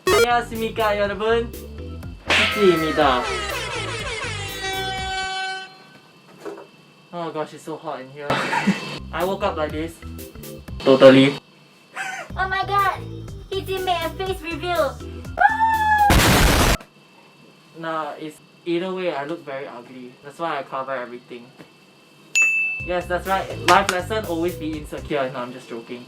안녕하십니까 여러분, 희진입니다. Oh gosh, it's so hot in here. I woke up like this. Totally. Oh my god! Heejin made a face reveal! Nah, it's either way I look very ugly. That's why I cover everything. Yes, that's right. Life lesson, always be insecure. No, I'm just joking.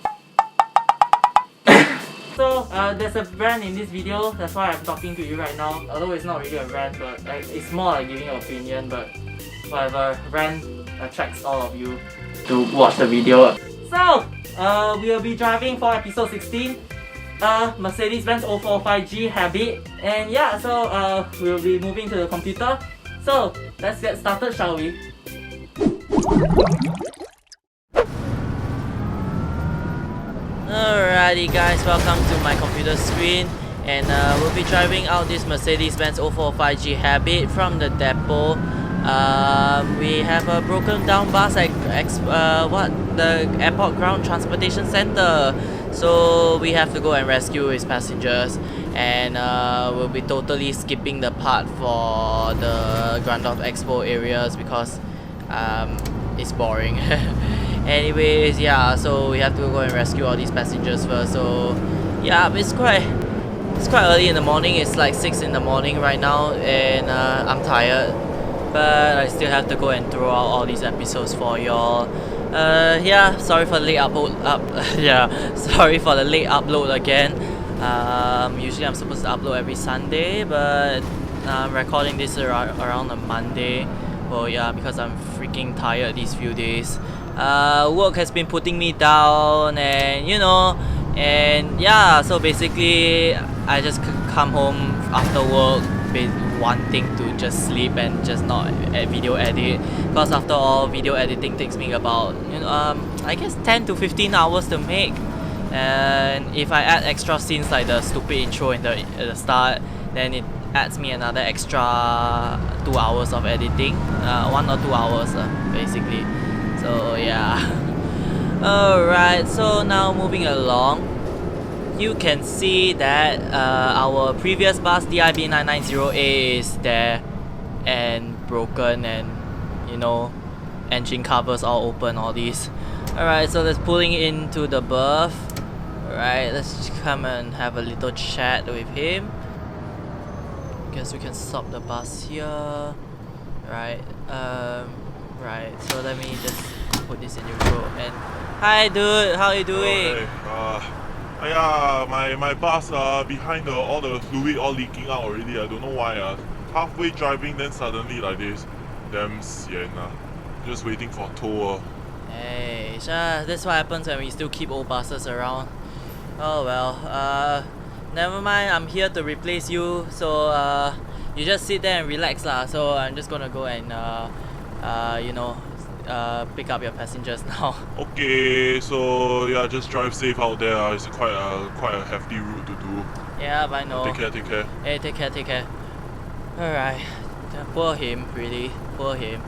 So, there's a rant in this video. That's why I'm talking to you right now. Although it's not really a rant, but it's more like giving an opinion. But whatever, rant attracts all of you to watch the video. So, we'll be driving for episode 16. Mercedes-Benz O405G Habit. And yeah, so we'll be moving to the computer. So, let's get started, shall we? Alrighty guys, welcome to my computer screen, and we'll be driving out this Mercedes-Benz O405G Habit from the depot. We have a broken down bus at the airport ground transportation center, so we have to go and rescue its passengers, and we'll be totally skipping the part for the Grundorf Expo areas because it's boring. Anyways, yeah, so we have to go and rescue all these passengers first. So yeah, it's quite early in the morning. It's like 6 in the morning right now, and I'm tired, but I still have to go and throw out all these episodes for y'all. Yeah, sorry for the late upload. Sorry for the late upload again. Usually I'm supposed to upload every Sunday, but I'm recording this around a Monday. Well, yeah, because I'm freaking tired these few days. Work has been putting me down, and you know, and yeah, so basically I just come home after work wanting to just sleep and just not video edit, because after all, video editing takes me about, you know, I guess 10 to 15 hours to make, and if I add extra scenes like the stupid intro at the start, then it adds me another extra 2 hours of editing, 1 or 2 hours basically. So yeah. Alright, so now moving along, you can see that our previous bus DIB990A is there and broken, and you know, engine covers all open, all these. Alright, so let's pulling into the berth. Alright, let's come and have a little chat with him. Guess we can stop the bus here. Right, right, so let me just put this in neutral. And hi dude, how are you doing? Oh, hey. Yeah, my bus behind all the fluid all leaking out already. I don't know why. Halfway driving, then suddenly like this. Damn sian. Just waiting for tow. Hey, that's what happens when we still keep old buses around. Oh well, never mind, I'm here to replace you, so you just sit there and relax lah. So I'm just gonna go and you know, pick up your passengers now. Okay, so yeah, just drive safe out there. It's quite a hefty route to do. Yeah, I know. Take care. Hey, take care. Alright, poor him, really, poor him.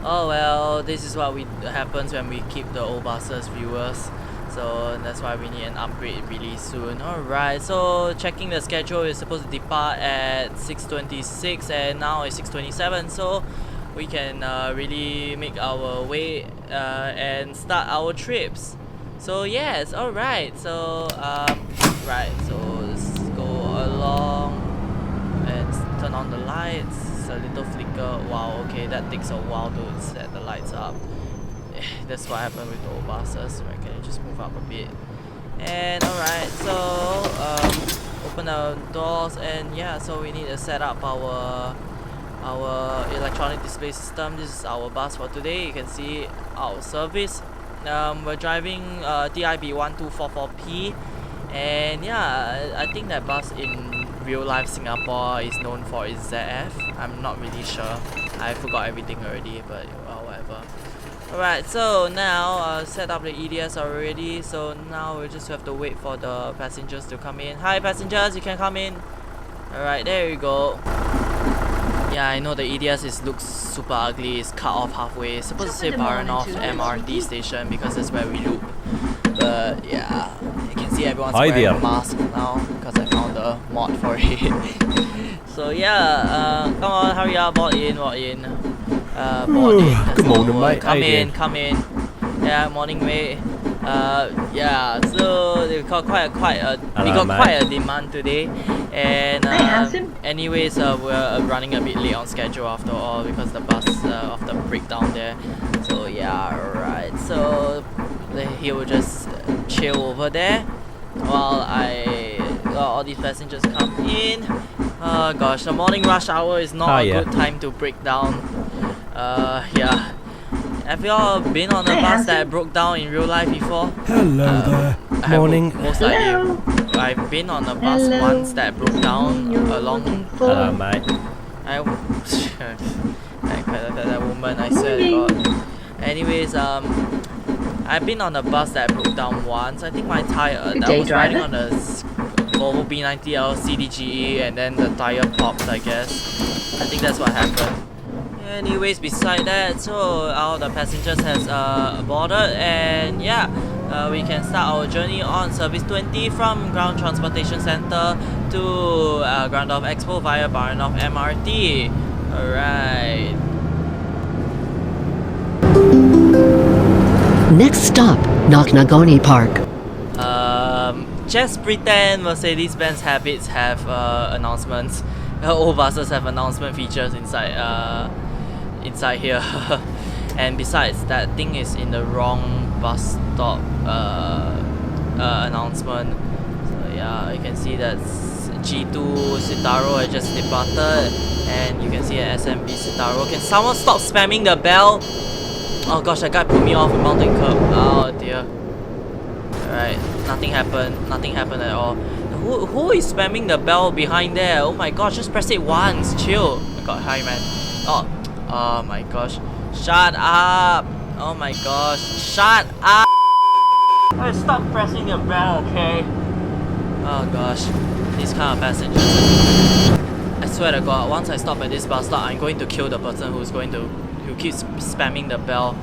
Oh well, this is what happens when we keep the old buses, viewers. So that's why we need an upgrade really soon. Alright, so checking the schedule, is supposed to depart at 6:26 and now it's 6:27, so we can really make our way and start our trips. So yes, alright, so right, so let's go along and turn on the lights. It's a little flicker. Wow, okay, that takes a while to set the lights up. That's what happened with the old buses. Right, can you just move up a bit? And alright, so open the doors, and yeah, so we need to set up our electronic display system. This is our bus for today. You can see our service. We're driving DIB1244P, and yeah, I think that bus in real life Singapore is known for its ZF. I'm not really sure. I forgot everything already, but whatever. Alright, so now set up the EDS already, so now we just have to wait for the passengers to come in. Hi passengers, you can come in. Alright, there you go. Yeah, I know the EDS looks super ugly. It's cut off halfway. It's supposed to say Grundorf MRT station because that's where we loop. But yeah, you can see see everyone's Hi wearing there. a mask now because I found a mod for it. So yeah, come on, hurry up, board in. Board in. Good morning, mate. How Come you in, doing? come in. Yeah, morning, mate. Yeah, so we got quite a demand today, and anyways, we're running a bit late on schedule after all because the bus of the breakdown there. So yeah, right. So he will just chill over there while all these passengers come in. Oh gosh, the morning rush hour is not a good time to break down. Yeah. Have you all been on a bus that broke down in real life before? Hello there. Morning. Most likely. I've been on a bus once that broke down along. Hello, mate. That woman, I swear to God. Anyways, I've been on a bus that broke down once. I think my tire, I was riding on a Volvo B90L CDGE and then the tire popped, I guess. I think that's what happened. Anyways, beside that, so all the passengers has boarded, and yeah, we can start our journey on service 20 from Ground Transportation Center to Grundorf Expo via Grundorf MRT. Alright. Next stop, Knocknagoni Park. Just pretend Mercedes-Benz Habits have announcements. All buses have announcement features inside here. And besides, that thing is in the wrong bus stop announcement. So yeah, you can see that G2 Citaro has just departed, and you can see an SMB Citaro. Can someone stop spamming the bell? Oh gosh, that guy put me off a mountain curb. Oh dear. Alright, nothing happened at all. Who is spamming the bell behind there? Oh my gosh, just press it once. Chill. Oh my god, hi man. Oh my gosh. Shut up. Oh my gosh. Shut up. Hey, stop pressing the bell, okay? Oh gosh. These kind of passengers. I swear to God, once I stop at this bus stop, I'm going to kill the person who keeps spamming the bell.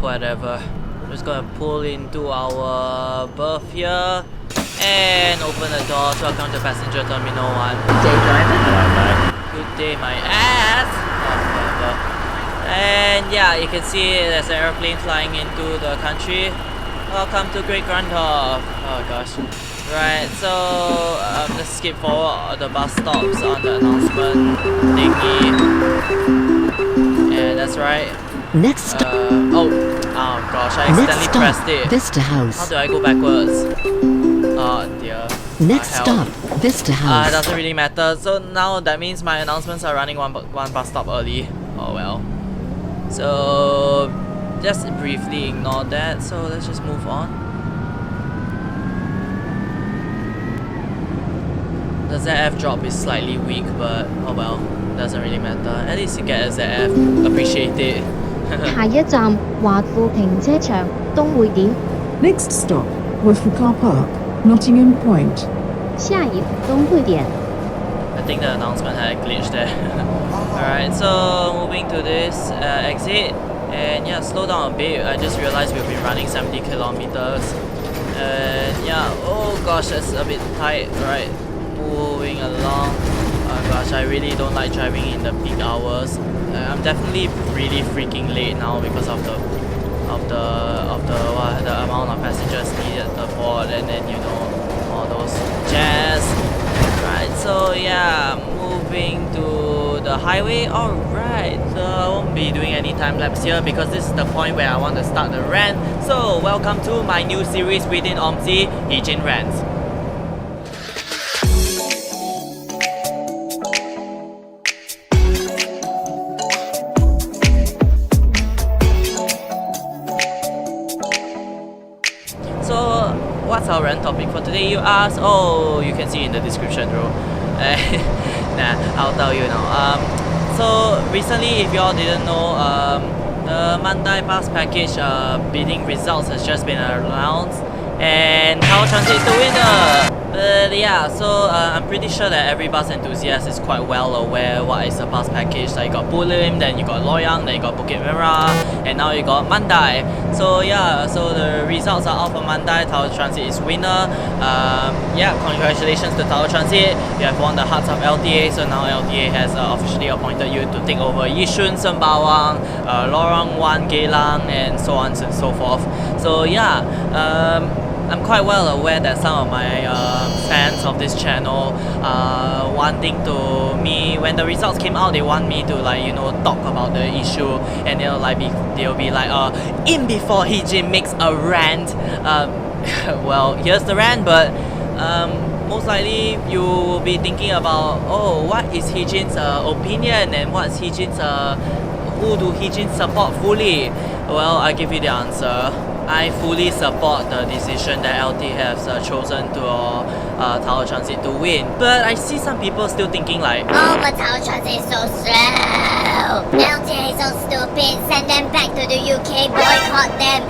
Whatever. I'm just gonna pull into our berth here and open the doors. Welcome to passenger terminal 1. Good day, driver. Hello, mate. Good day, my ass. Whatever. And yeah, you can see there's an airplane flying into the country. Welcome to Great Grundorf. Oh gosh. Right, so let's skip forward the bus stops on the announcement thingy. Yeah, that's right. Next stop. Oh gosh, I accidentally pressed it. Vista House. How do I go backwards? Oh dear. Next stop, Vista House. It doesn't really matter. So now that means my announcements are running one bus stop early. Oh well. So just briefly ignore that. So let's just move on. The ZF drop is slightly weak, but oh well, doesn't really matter. At least you get a ZF. Appreciate it. 下一站華富停車場東匯點。 Next stop, Waffle Car Park, Nottingham Point. 下一東匯點。 I think the announcement had a glitch there. Alright, so moving to this exit, and yeah, slow down a bit. I just realized we've been running 70 kilometers. And yeah, oh gosh, that's a bit tight. Alright, moving along. Oh gosh, I really don't like driving in the peak hours. I'm definitely really freaking late now because of the amount of passengers needed to board, and then you know all those jazz. Right, so yeah, moving to the highway. Alright, so I won't be doing any time lapse here because this is the point where I want to start the rant. So welcome to my new series within OMSI, Heejin Rants. So what's our rant topic for today, you ask? Oh, you can see in the description, bro. Nah, I'll tell you now. So recently, if you all didn't know, the Mandai Bus Package bidding results has just been announced, and Tower Transit is the winner. But yeah, so I'm pretty sure that every bus enthusiast is quite well aware what is a bus package. Like you got Bulim, then you got Loyang, then you got Bukit Merah, and now you got Mandai. So yeah, so the results are out for Mandai. Tower Transit is winner. Yeah, congratulations to Tower Transit. You have won the hearts of LTA. So now LTA has officially appointed you to take over Yishun, Sembawang, Lorong 1, Geylang, and so on and so forth. So yeah, I'm quite well aware that some of my fans of this channel wanting to me, when the results came out, they want me to like, you know, talk about the issue, and they'll be like, in before Heejin makes a rant. Well, here's the rant, but most likely you will be thinking about, oh, what is Heejin's opinion, and what's Heejin's who do Heejin support fully? Well, I give you the answer. I fully support the decision that LT has chosen to Tower Transit to win. But I see some people still thinking like, Oh, but Tower Transit is so slow. LTA is so stupid. Send them back to the UK. Boycott them.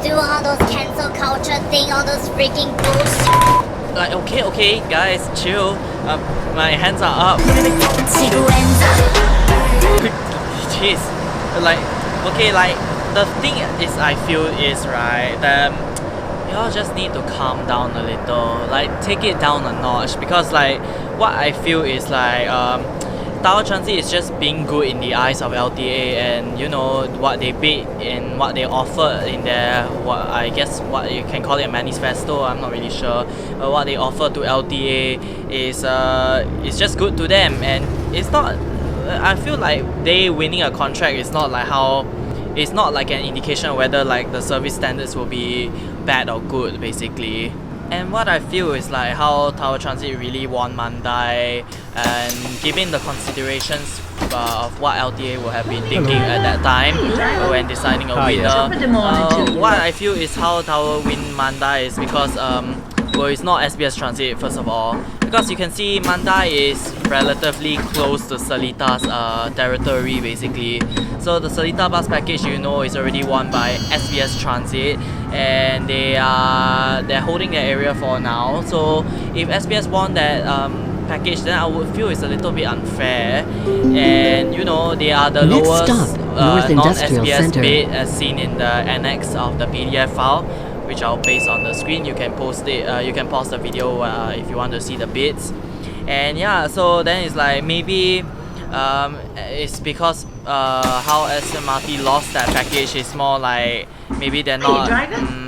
Do all those cancel culture thing. All those freaking bullshit. like okay, guys, chill. My hands are up. Jeez, like, okay, like, the thing is, I feel is, right, that y'all just need to calm down a little, like, take it down a notch, because, like, what I feel is, like, Tower Transit is just being good in the eyes of LTA, and, you know, what they bid and what they offer in their, what I guess what you can call it a manifesto, I'm not really sure, but what they offer to LTA is just good to them, and it's not, I feel like they winning a contract is not like how, it's not like an indication of whether like the service standards will be bad or good, basically. And what I feel is like how Tower Transit really won Mandai, and given the considerations of what LTA would have been thinking at that time when deciding a winner. What I feel is how Tower win Mandai is because well, it's not SBS Transit, first of all, because you can see Mandai is relatively close to Seletar's territory, basically. So the Seletar bus package, you know, is already won by SBS Transit, and they're holding their area for now. So if SBS won that package, then I would feel it's a little bit unfair. And you know, they are the lowest non-SBS bid as seen in the annex of the PDF file, which I'll paste on the screen. You can post it. You can pause the video if you want to see the bids. And yeah, so then it's like maybe it's because how SMRT lost that package is more like maybe they're not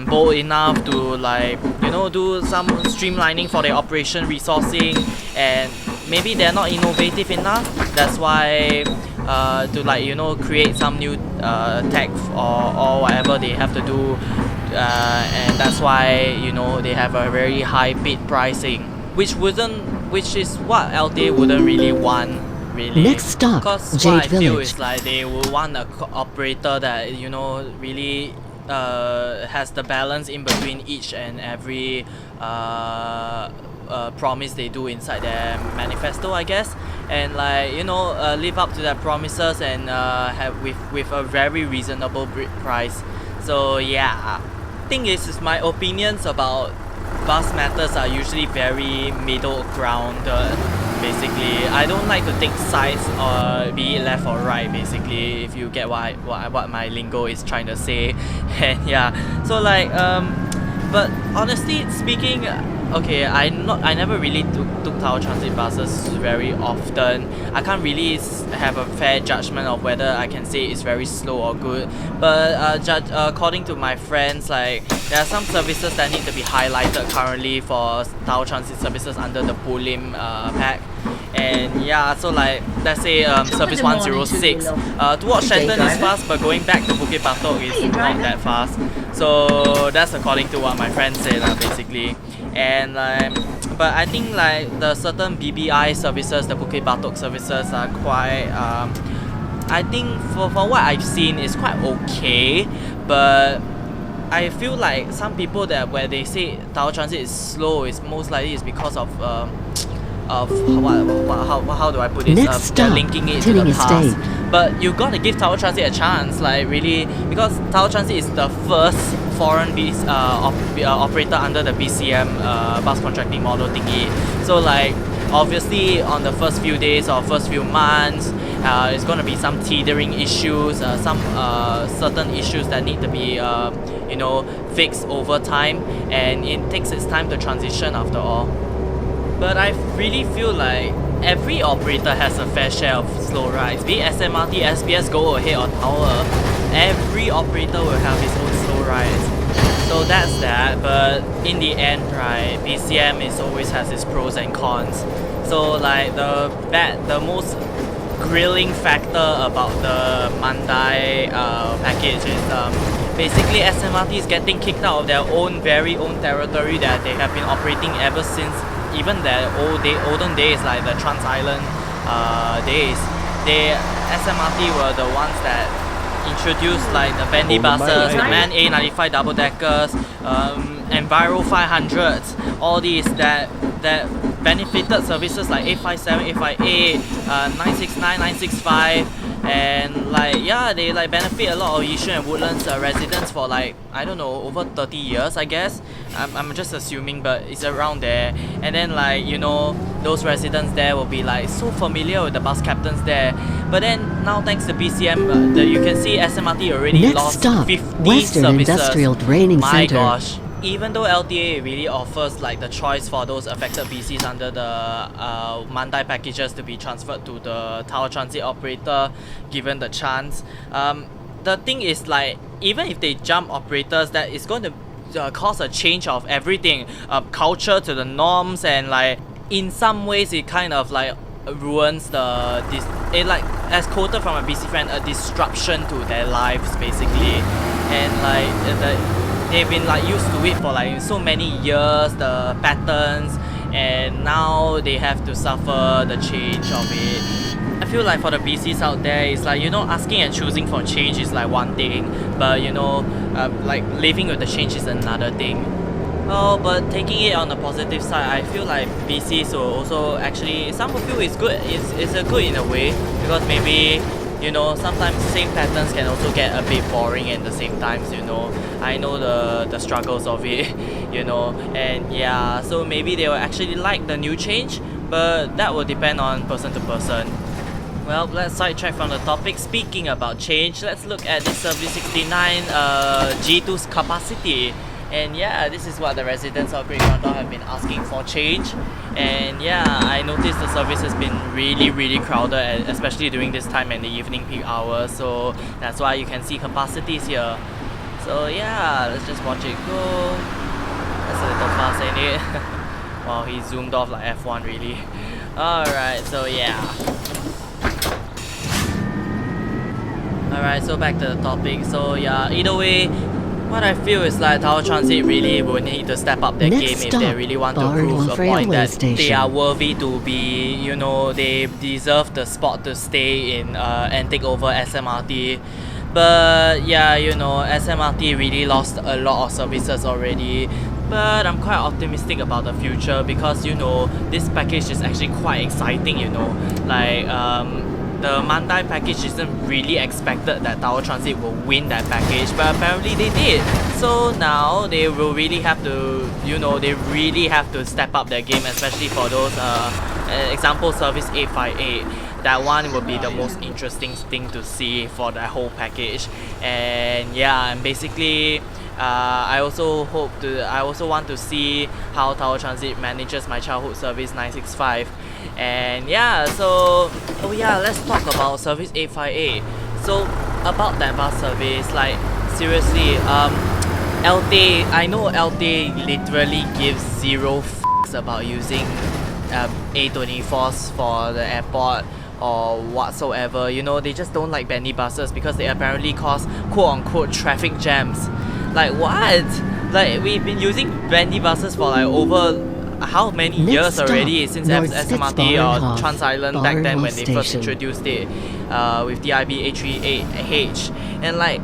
bold enough to, like, you know, do some streamlining for their operation resourcing, and maybe they're not innovative enough. That's why to, like, you know, create some new tech or whatever they have to do, and that's why, you know, they have a very high bid pricing, which is what LTA wouldn't really want, really. Next stop, because Jade what I feel Village. is like they will want a operator that, you know, really has the balance in between each and every promise they do inside their manifesto, I guess, and, like, you know, live up to their promises and have with a very reasonable price. So yeah, thing is my opinions about bus matters are usually very middle ground. Basically, I don't like to take sides or be it left or right, basically, if you get what my lingo is trying to say. And yeah, so like but honestly speaking, okay, I never really took Tower Transit buses very often. I can't really have a fair judgment of whether I can say it's very slow or good. But according to my friends, like, there are some services that need to be highlighted currently for Tower Transit services under the Bulim pack. And yeah, so like, let's say service 106 towards Shenton is fast, but going back to Bukit Batok is not that fast. So that's according to what my friends said, basically. And but I think like the certain BBI services, the Bukit Batok services, are quite I think for what I've seen is quite okay, but I feel like some people that where they say Tower Transit is slow is most likely is because of how do I put this? Next They're stop, linking it to Tilling the past. Estate. but you gotta give Tower Transit a chance, like really, because Tower Transit is the first foreign operator under the BCM bus contracting model thingy. So like obviously on the first few days or first few months, it's gonna be some teetering issues, some certain issues that need to be you know, fixed over time, and it takes its time to transition after all. But I really feel like every operator has a fair share of slow rides, be it SMRT, SBS, Go Ahead or Tower. Every operator will have his own slow rides. So that's that, but in the end, right, BCM always has its pros and cons. So like the most grilling factor about the Mandai package is basically SMRT is getting kicked out of their very own territory that they have been operating ever since even their olden days, like the Trans Island days. SMRT were the ones that introduced like the bendy buses, the MAN A95 double deckers, Enviro 500s, all these that benefited services like 857, 858, 969, 965, and like yeah, they like benefit a lot of Yishun and Woodlands residents for like, I don't know, over 30 years I guess. I'm just assuming, but it's around there. And then like, you know, those residents there will be like so familiar with the bus captains there. But then now thanks to BCM, you can see SMRT already Next lost stop, 50 Western services. Industrial Draining My Center. gosh. Even though LTA really offers like the choice for those affected BCs under the Mandai packages to be transferred to the Tower Transit operator given the chance, the thing is like, even if they jump operators, that is going to cause a change of everything, culture to the norms, and like in some ways it kind of like ruins it like, as quoted from a BC friend, a disruption to their lives basically. And like they've been like used to it for like so many years, the patterns, and now they have to suffer the change of it. I feel like for the BCs out there, it's like, you know, asking and choosing for change is like one thing, but you know, like living with the change is another thing. Oh, but taking it on the positive side, I feel like BCs will also actually, some will feel it's good, it's a good in a way, because maybe, you know, sometimes same patterns can also get a bit boring at the same times, you know. I know the struggles of it, you know, and yeah, so maybe they will actually like the new change, but that will depend on person to person. Well, let's sidetrack from the topic. Speaking about change, let's look at the Service 69 G2's capacity. And yeah, this is what the residents of Great Grundorf have been asking for change. And yeah, I noticed the service has been really crowded, especially during this time and the evening peak hours. So that's why you can see capacities here. So yeah, let's just watch it go. That's a little fast, ain't it? Wow, he zoomed off like F1 really. Alright, so yeah. Alright, so back to the topic. So yeah, either way, what I feel is like Tower Transit really will need to step up their game if they really want to prove a point that they are worthy to be, you know, they deserve the spot to stay in and take over SMRT. But yeah, you know, SMRT really lost a lot of services already. But I'm quite optimistic about the future because, you know, this package is actually quite exciting, you know. Like, the Mandai package isn't really expected that Tower Transit will win that package, but apparently they did. So now they will really have to, you know, they really have to step up their game, especially for those example Service 858. That one will be the most interesting thing to see for the whole package. And yeah, and basically I also want to see how Tower Transit manages my childhood service 965. And yeah, so oh yeah, let's talk about Service 858. So about that bus service, like seriously, LTA, I know LTA literally gives zero fucks about using A24s for the airport or whatsoever. You know, they just don't like bendy buses because they apparently cause quote-unquote traffic jams. Like what? Like we've been using bendy buses for like over how many years already since SMRT or Trans Island back then when they first introduced it with DIB 838H. And like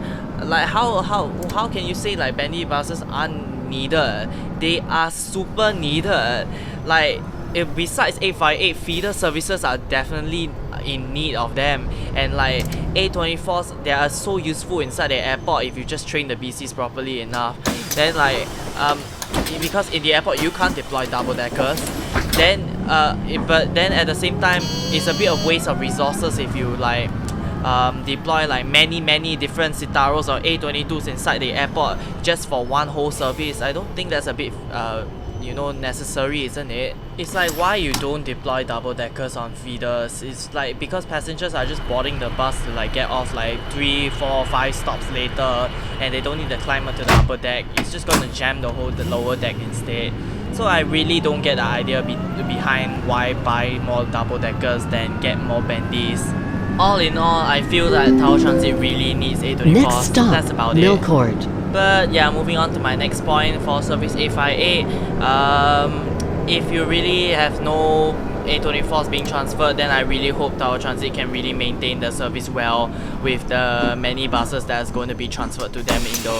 how can you say like bendy buses aren't needed? They are super needed. Like besides 858, feeder services are definitely in need of them. And like A24s, they are so useful inside the airport if you just train the BCs properly enough. Then like because in the airport you can't deploy double deckers, then but then at the same time it's a bit of waste of resources if you like deploy like many different Citaros or A22s inside the airport just for one whole service. I don't think that's a bit you know, necessary, isn't it? It's like why you don't deploy double deckers on feeders. It's like because passengers are just boarding the bus to like get off like 3, 4, 5 stops later, and they don't need to climb up to the upper deck. It's just gonna jam the lower deck instead. So I really don't get the idea behind why buy more double deckers than get more bendies. All in all, I feel that Tower Transit really needs A24. Next stop, That's about Mill it. Court. But yeah, moving on to my next point for service A58. If you really have no A24s being transferred, then I really hope Tower Transit can really maintain the service well with the many buses that's going to be transferred to them in the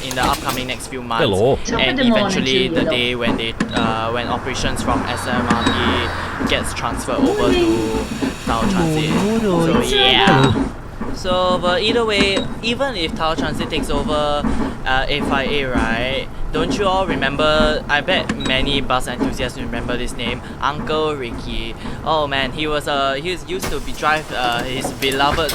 in the upcoming next few months. Hello. And eventually the day when they when operations from SMRT gets transferred over to Tower Transit. So yeah. So, but either way, even if Tower Transit takes over A5A, right? Don't you all remember? I bet many bus enthusiasts remember this name, Uncle Ricky. Oh man, he used to drive his beloved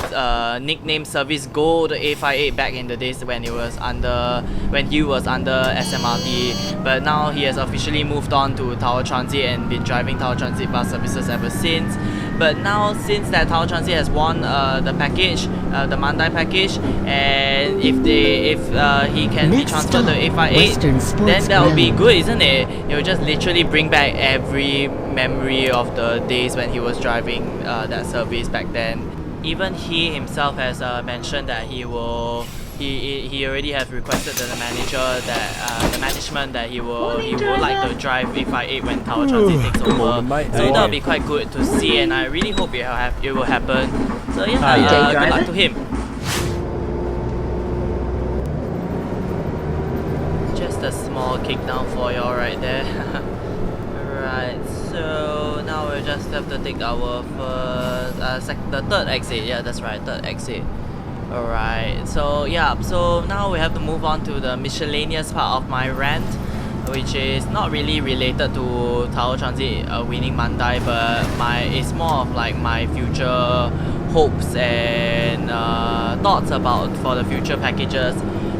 nickname Service Gold A58 back in the days when he was under SMRT. But now he has officially moved on to Tower Transit and been driving Tower Transit bus services ever since. But now, since that Tower Transit has won the package, the Mandai package, and if he can be transferred to A58, then that would be good, isn't it? It will just literally bring back every memory of the days when he was driving that service back then. Even he himself has mentioned that he already has requested to the manager that the management that he would like to drive A58 when Tower Transit takes over. So that'll be quite good to see, and I really hope it will happen. So yeah, good luck to him. Just a small kick down for y'all right there. Right, so now we'll just have to take our the third exit. Yeah, that's right, third exit. Alright, so yeah, so now we have to move on to the miscellaneous part of my rant, which is not really related to Tower Transit winning Mandai, but it's more of like my future hopes and thoughts for the future packages.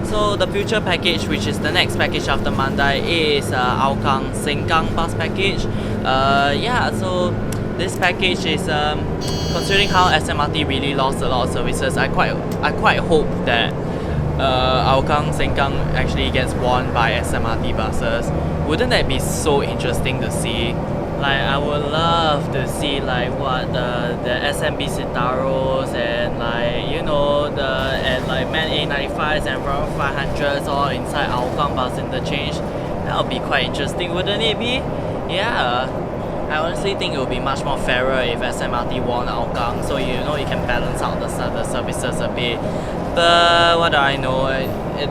So the future package, which is the next package after Mandai, is Hougang Sengkang bus package. Yeah, so this package is considering how SMRT really lost a lot of services. I quite hope that Hougang Sengkang actually gets won by SMRT buses. Wouldn't that be so interesting to see? Like, I would love to see like what the SMB Citaros and like, you know, and like Man A95s and Royal 500s all inside Hougang bus interchange. That would be quite interesting, wouldn't it be? Yeah. I honestly think it would be much more fairer if SMRT won Hougang, so you know it can balance out the services a bit. But what do I know?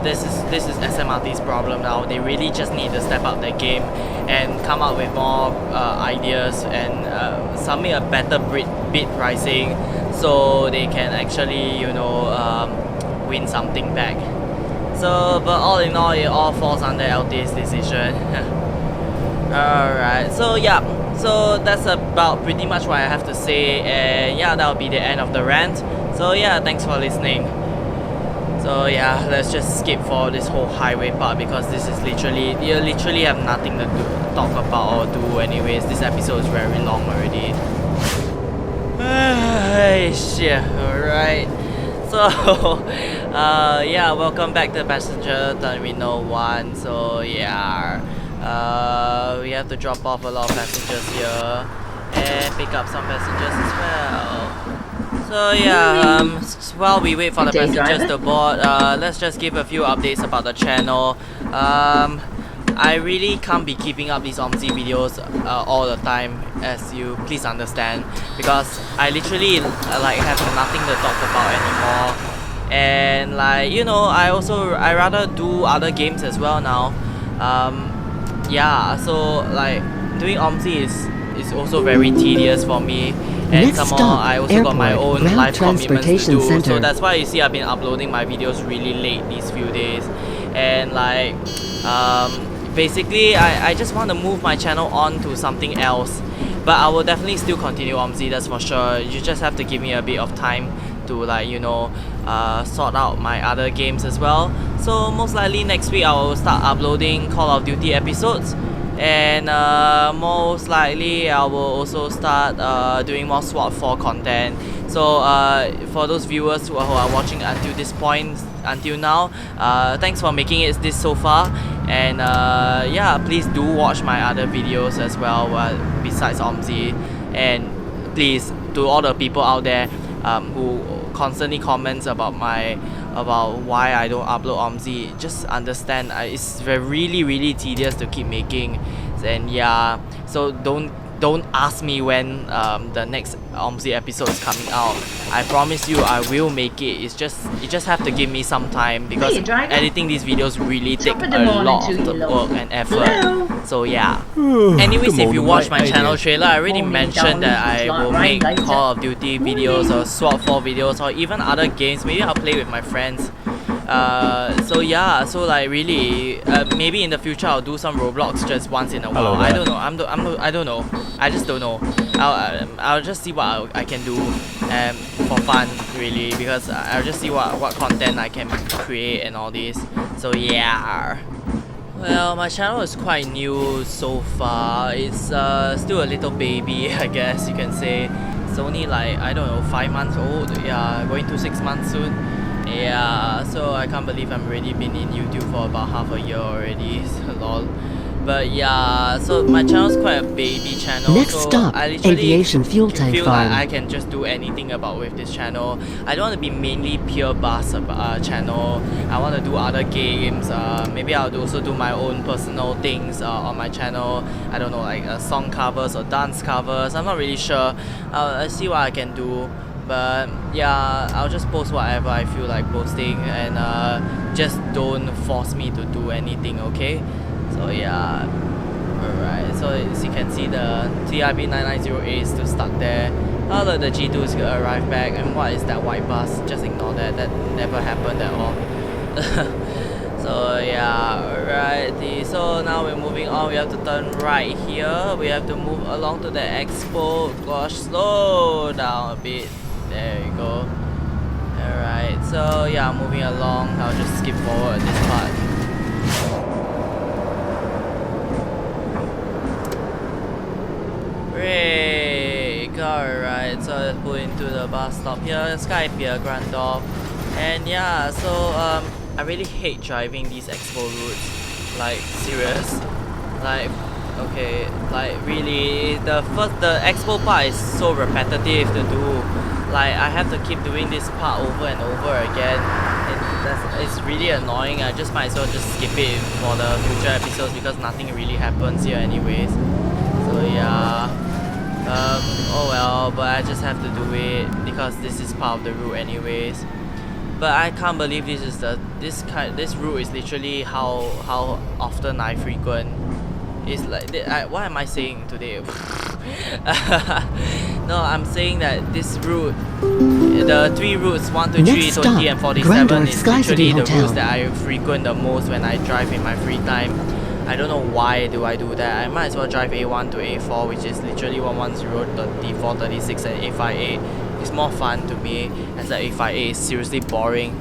This is SMRT's problem now. They really just need to step up their game and come up with more ideas and submit a better bid pricing, so they can actually, you know, win something back. So, but all in all, it all falls under LTA's decision. Alright, so yeah. So that's about pretty much what I have to say, and yeah, that'll be the end of the rant. So yeah, thanks for listening. So yeah, let's just skip for this whole highway part because this is you literally have nothing to talk about or do anyways. This episode is very long already. Shit, alright. So yeah, welcome back to Passenger Terminal 1. So yeah, we have to drop off a lot of passengers here and pick up some passengers as well. So yeah, while we wait for the passengers to board, let's just give a few updates about the channel. I really can't be keeping up these OMSI videos all the time, as you please understand, because I literally like have nothing to talk about anymore. And like, you know, I rather do other games as well now. Yeah, so like doing OMSI is also very tedious for me, and Next some more stop, I also got my Airport, own Ground life commitments to Transportation do. Center. So that's why you see I've been uploading my videos really late these few days, and like basically I just want to move my channel on to something else. But I will definitely still continue OMSI, that's for sure. You just have to give me a bit of time to, like, you know, sort out my other games as well. So most likely next week I will start uploading Call of Duty episodes, and most likely I will also start doing more SWAT 4 content. So for those viewers who are watching until this point, until now, thanks for making it this so far, and yeah, please do watch my other videos as well besides OMSI. And please, to all the people out there who constantly comments about why I don't upload OMSI, just understand it's really tedious to keep making. And yeah, so don't ask me when the next OMSI episode is coming out. I promise you I will make it. You just have to give me some time, because editing these videos really take a lot of work and effort. So yeah. Anyways, if you watch my channel trailer, I already mentioned that I will make Call of Duty videos or SWAT 4 videos or even other games. Maybe I'll play with my friends. So yeah, so like really, maybe in the future I'll do some Roblox just once in a while. I don't know. I don't know. I just don't know. I'll just see what I can do for fun, really, because I'll just see what content I can create and all this. So yeah. Well, my channel is quite new so far. It's still a little baby, I guess you can say. It's only like, I don't know, 5 months old. Yeah, going to 6 months soon. Yeah, so I can't believe I'm already been in YouTube for about half a year already. Lol. But yeah, so my channel's quite a baby channel. Next so stop, I literally Aviation Fuel Tank feel Farm. like I can just do anything about with this channel. I don't want to be mainly pure bus channel. I want to do other games. Maybe I'll also do my own personal things on my channel. I don't know, like song covers or dance covers. I'm not really sure. I'll see what I can do. But yeah, I'll just post whatever I feel like posting, and just don't force me to do anything, okay? So yeah, alright, so as you can see, the TIB 990A is still stuck there. Oh look, the G2 is gonna arrive back, and what is that white bus? Just ignore that, that never happened at all. So yeah, alrighty, so now we're moving on. We have to turn right here. We have to move along to the Expo. Gosh, slow down a bit. There you go. Alright, so yeah, moving along. I'll just skip forward this part. Break. Alright, so let's pull into the bus stop here, Sky Pier, Grundorf. And yeah, so I really hate driving these Expo routes. Like, serious. Like, okay, like really, the Expo part is so repetitive to do. Like, I have to keep doing this part over and over again. It's really annoying. I just might as well just skip it for the future episodes, because nothing really happens here anyways. So yeah. Oh well, but I just have to do it because this is part of the route anyways. But I can't believe this route is literally how often I frequent. It's like, what am I saying today? No, I'm saying that this route, the 3 routes 1, 2, 3, 20 and 47 Grundorf is Sky City literally the Hotel. routes that I frequent the most when I drive in my free time. I don't know why do I do that. I might as well drive A1 to A4, which is literally 110, 34, 36 and A58. It's more fun to me, as the A58 is seriously boring.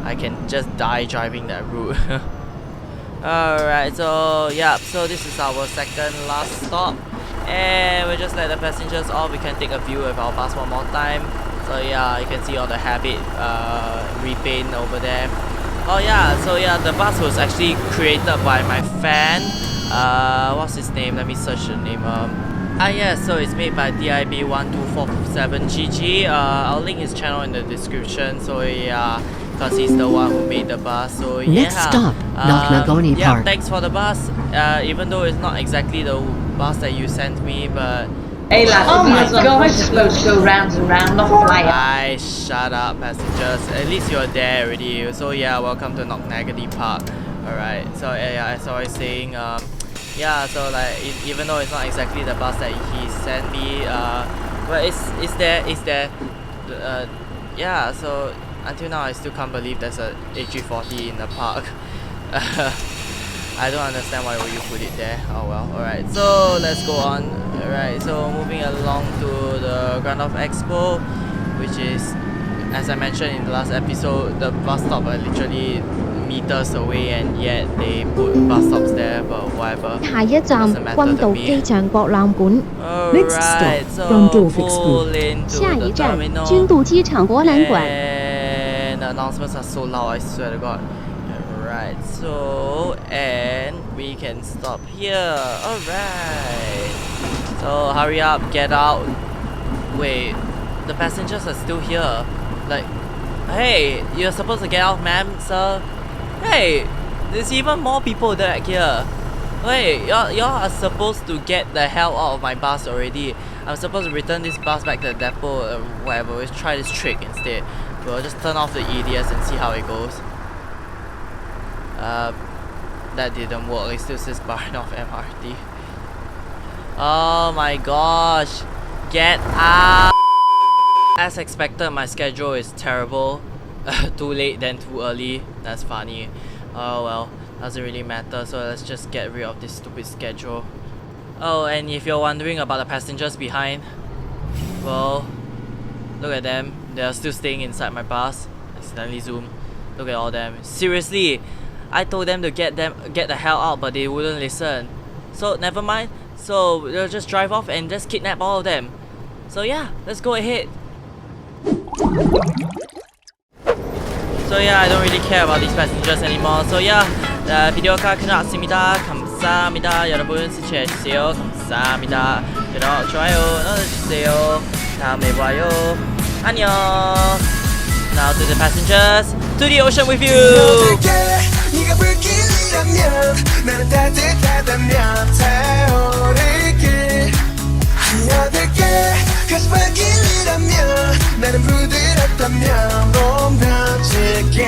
I can just die driving that route. Alright, so yeah, so this is our second last stop, and we'll just let the passengers off. We can take a view of our bus one more time. So yeah, you can see all the Habit repaint over there. Oh yeah, so yeah, the bus was actually created by my fan. What's his name? Let me search the name. Yeah, so it's made by DIB 12457GG. I'll link his channel in the description. So yeah, because he's the one who made the bus. So yeah. Next stop, Nagoni yeah, Park. thanks for the bus. Even though it's not exactly the bus that you sent me, but Hey lads, oh my god, it's supposed to go round and round, not fly out. shut up, passengers. At least you're there already. So yeah, welcome to Nagoni Park. Alright, so yeah, as I was saying, yeah, so like even though it's not exactly the bus that he sent me, But it's there. Yeah, so until now I still can't believe there's a AG40 in the park. I don't understand why would you put it there. Oh well, alright, so let's go on. Alright, so moving along to the Grundorf Expo, which is, as I mentioned in the last episode, the bus stop are literally meters away and yet they put bus stops there, but whatever. 下一站 Doesn't matter 君 to 渡 me. 機場博覽館。 Next Alright, stop, so Grundorf Expo. pull into 下 the 一站 terminal. 君渡机场博览馆。 And the announcements are so loud, I swear to God. Alright, so and we can stop here. Alright. So hurry up, get out. Wait, the passengers are still here. Like, hey, you're supposed to get out, ma'am, sir. Hey, there's even more people back here. Wait, y'all are supposed to get the hell out of my bus already. I'm supposed to return this bus back to the depot, whatever. Let's try this trick instead. We'll just turn off the EDS and see how it goes. That didn't work. It still says Grundorf MRT. Oh my gosh. Get out! As expected, my schedule is terrible. Too late then too early. That's funny. Oh well, doesn't really matter, so let's just get rid of this stupid schedule. Oh, and if you're wondering about the passengers behind, well, look at them. They're still staying inside my bus. Accidentally zoom. Look at all them. Seriously, I told them to get the hell out, but they wouldn't listen. So never mind. So they'll just drive off and just kidnap all of them. So yeah, let's go ahead. So yeah, I don't really care about these passengers anymore. So yeah, 비디오가 끝났습니다. 감사합니다. 여러분 시청해주세요. 감사합니다. 구독, 좋아요 눌러주세요. 다음에 봐요. 안녕. Now to the passengers, to the ocean with you. 네가 불길이라면 나는 따뜻하다면 타오를게 뛰어들게 가슴 발길이라면 나는 부드럽다면 몸 던질게